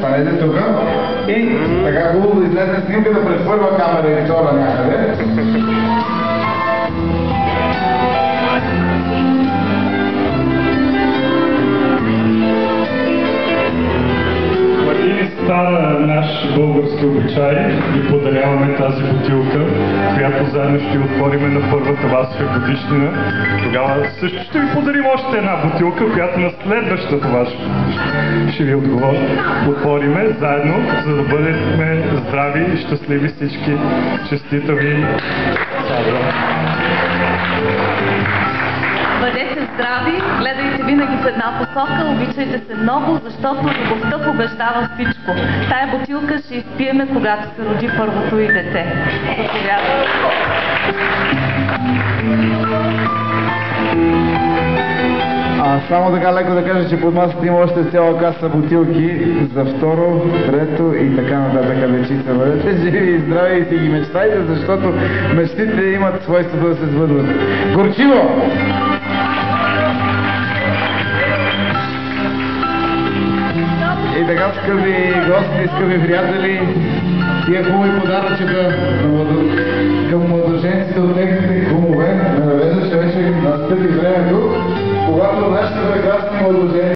станете тук и така хубаво да излезе снимката пред първа камера или втора някъде. Стана наш български обичай и подаряваме тази бутилка, която заедно ще отворим на първата Васова годишнина. Тогава също ще ви подарим още една бутилка, която на следващата Васова ще ви отвориме заедно, за да бъдем здрави и щастливи всички. Честита ви Сабра! Бъдете здрави, гледайте винаги в една посока, обичайте се много, защото любовта побеждава всичко. Тая бутилка ще изпиеме, когато се роди първото и дете. Заповядайте. Само така леко да кажа, че под масата има още цяла каса бутилки за второ, трето и така нататък дечица. Бъдете живи и здрави и си ги мечтайте, защото мечтите имат свойството да се сбъдват. Горчиво! И така, скъпи гости, скъпи приятели, тия хубави подаръчета към младоженците от техните кумове, ме навежда, че вече настъпи времето, когато нашите прекрасни младоженци